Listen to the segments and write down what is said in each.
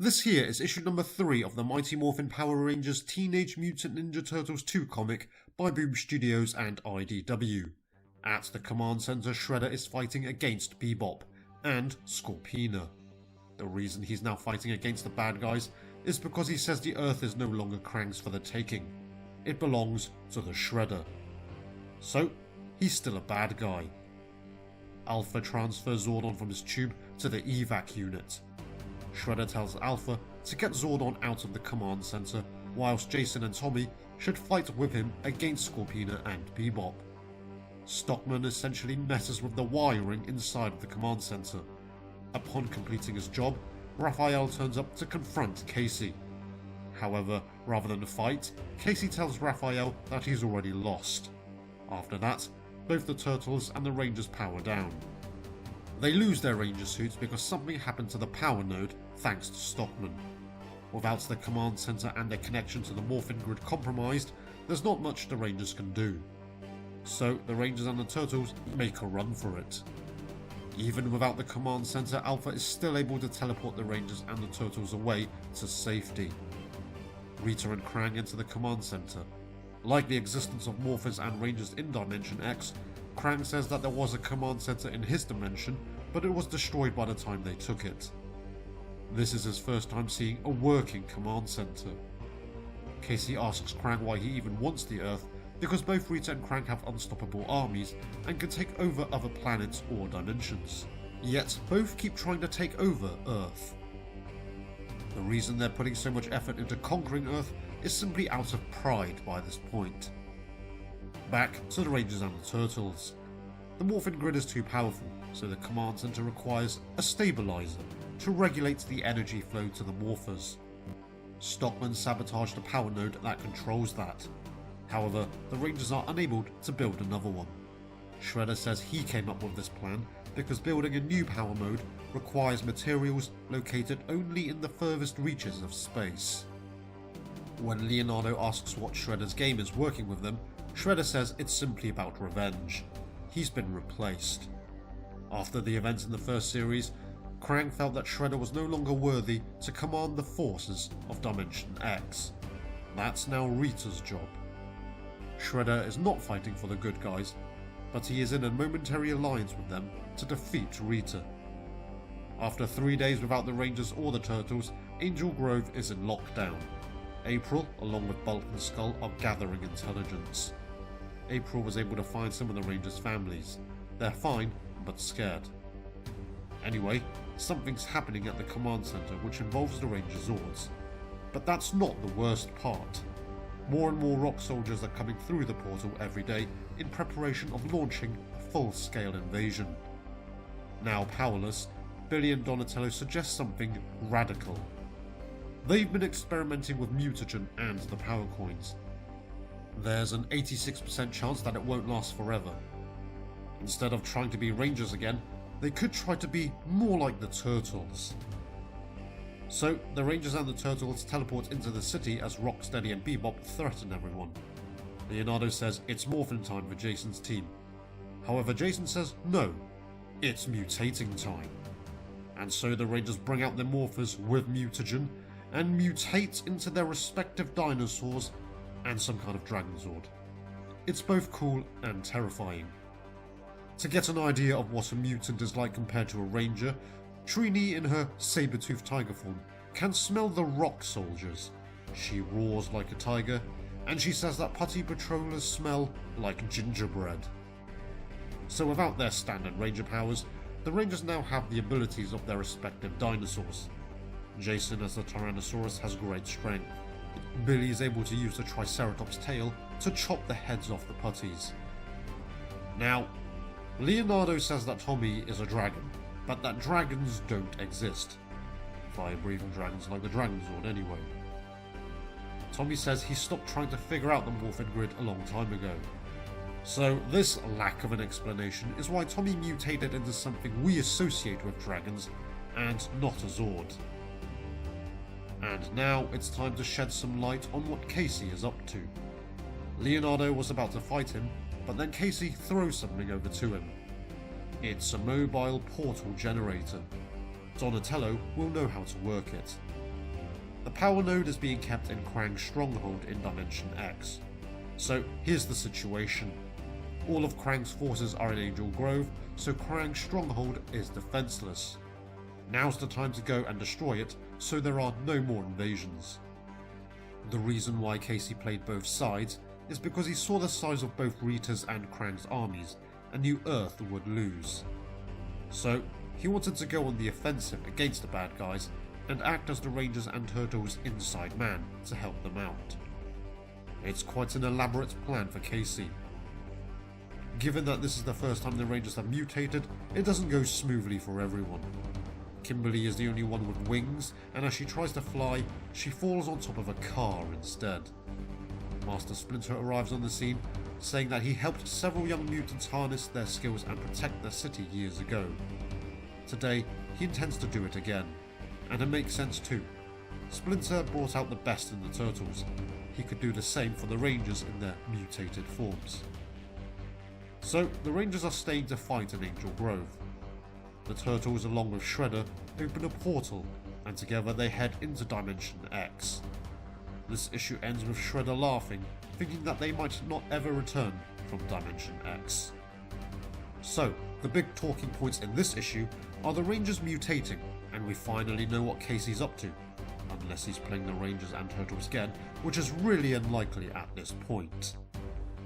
This here is issue number 3 of the Mighty Morphin Power Rangers Teenage Mutant Ninja Turtles 2 comic by Boom Studios and IDW. At the command center, Shredder is fighting against Bebop and Scorpina. The reason he's now fighting against the bad guys is because he says the Earth is no longer Krang's for the taking. It belongs to the Shredder. So, he's still a bad guy. Alpha transfers Zordon from his tube to the evac unit. Shredder tells Alpha to get Zordon out of the command center, whilst Jason and Tommy should fight with him against Scorpina and Bebop. Stockman essentially messes with the wiring inside of the command center. Upon completing his job, Raphael turns up to confront Casey. However, rather than fight, Casey tells Raphael that he's already lost. After that, both the Turtles and the Rangers power down. They lose their Ranger suits because something happened to the power node thanks to Stockman. Without the command center and their connection to the Morphin grid compromised, there's not much the Rangers can do. So the Rangers and the Turtles make a run for it. Even without the command center, Alpha is still able to teleport the Rangers and the Turtles away to safety. Rita and Krang enter the command center. Like the existence of Morphers and Rangers in Dimension X, Krang says that there was a command center in his dimension, but it was destroyed by the time they took it. This is his first time seeing a working command center. Casey asks Krang why he even wants the Earth, because both Rita and Krang have unstoppable armies and can take over other planets or dimensions. Yet both keep trying to take over Earth. The reason they're putting so much effort into conquering Earth is simply out of pride by this point. Back to the Rangers and the Turtles. The Morphin grid is too powerful, so the command center requires a stabilizer to regulate the energy flow to the Morphers. Stockman sabotaged the power node that controls that. However, the Rangers are unable to build another one. Shredder says he came up with this plan because building a new power mode requires materials located only in the furthest reaches of space. When Leonardo asks what Shredder's game is working with them, Shredder says it's simply about revenge. He's been replaced. After the events in the first series, Krang felt that Shredder was no longer worthy to command the forces of Dimension X. That's now Rita's job. Shredder is not fighting for the good guys, but he is in a momentary alliance with them to defeat Rita. After 3 days without the Rangers or the Turtles, Angel Grove is in lockdown. April, along with Bulk and Skull, are gathering intelligence. April was able to find some of the Rangers' families. They're fine, but scared. Anyway, something's happening at the command center which involves the Ranger Zords. But that's not the worst part. More and more rock soldiers are coming through the portal every day in preparation of launching a full-scale invasion. Now powerless, Billy and Donatello suggest something radical. They've been experimenting with mutagen and the power coins. There's an 86% chance that it won't last forever. Instead of trying to be Rangers again, they could try to be more like the Turtles. So, the Rangers and the Turtles teleport into the city as Rocksteady and Bebop threaten everyone. Leonardo says it's Morphin time for Jason's team. However, Jason says no, it's mutating time. And so the Rangers bring out their Morphers with mutagen and mutate into their respective dinosaurs and some kind of Dragon Zord. It's both cool and terrifying. To get an idea of what a mutant is like compared to a Ranger, Trini in her saber-toothed tiger form can smell the rock soldiers. She roars like a tiger, and she says that putty patrollers smell like gingerbread. So without their standard Ranger powers, the Rangers now have the abilities of their respective dinosaurs. Jason as the Tyrannosaurus has great strength. Billy is able to use the Triceratops tail to chop the heads off the putties. Now, Leonardo says that Tommy is a dragon, but that dragons don't exist. Fire-breathing dragons like the Dragon Zord anyway. Tommy says he stopped trying to figure out the Morphin grid a long time ago. So this lack of an explanation is why Tommy mutated into something we associate with dragons, and not a Zord. And now it's time to shed some light on what Casey is up to. Leonardo was about to fight him, but then Casey throws something over to him. It's a mobile portal generator. Donatello will know how to work it. The power node is being kept in Krang's stronghold in Dimension X. So here's the situation. All of Krang's forces are in Angel Grove, so Krang's stronghold is defenseless. Now's the time to go and destroy it, so there are no more invasions. The reason why Casey played both sides is because he saw the size of both Rita's and Krang's armies and knew Earth would lose. So he wanted to go on the offensive against the bad guys and act as the Rangers and Turtles' inside man to help them out. It's quite an elaborate plan for Casey. Given that this is the first time the Rangers have mutated, it doesn't go smoothly for everyone. Kimberly is the only one with wings, and as she tries to fly, she falls on top of a car instead. Master Splinter arrives on the scene, saying that he helped several young mutants harness their skills and protect their city years ago. Today, he intends to do it again, and it makes sense too. Splinter brought out the best in the Turtles. He could do the same for the Rangers in their mutated forms. So, the Rangers are staying to fight in Angel Grove. The Turtles, along with Shredder, open a portal, and together they head into Dimension X. This issue ends with Shredder laughing, thinking that they might not ever return from Dimension X. So, the big talking points in this issue are the Rangers mutating, and we finally know what Casey's up to, unless he's playing the Rangers and Turtles again, which is really unlikely at this point.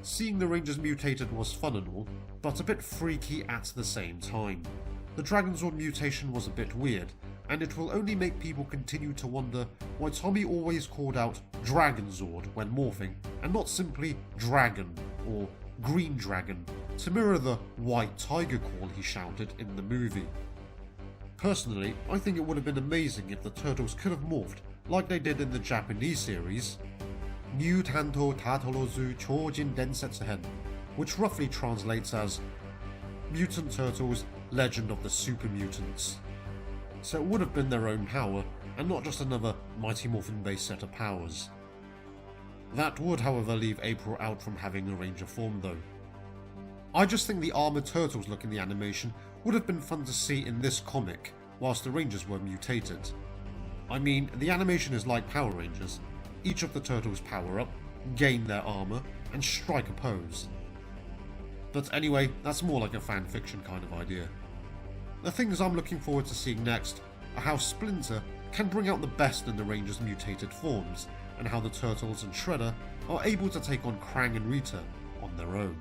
Seeing the Rangers mutated was fun and all, but a bit freaky at the same time. The Dragonzord mutation was a bit weird, and it will only make people continue to wonder why Tommy always called out Dragonzord when morphing, and not simply Dragon or Green Dragon, to mirror the White Tiger call he shouted in the movie. Personally, I think it would have been amazing if the Turtles could have morphed like they did in the Japanese series Mutanto Tatolozu Chojin Densetsuhen, which roughly translates as Mutant Turtles Legend of the Super Mutants. So it would have been their own power, and not just another Mighty Morphin based set of powers. That would, however, leave April out from having a Ranger form though. I just think the armoured Turtles look in the animation would have been fun to see in this comic, whilst the Rangers were mutated. I mean, the animation is like Power Rangers. Each of the Turtles power up, gain their armour, and strike a pose. But anyway, that's more like a fan fiction kind of idea. The things I'm looking forward to seeing next are how Splinter can bring out the best in the Rangers' mutated forms, and how the Turtles and Shredder are able to take on Krang and Rita on their own.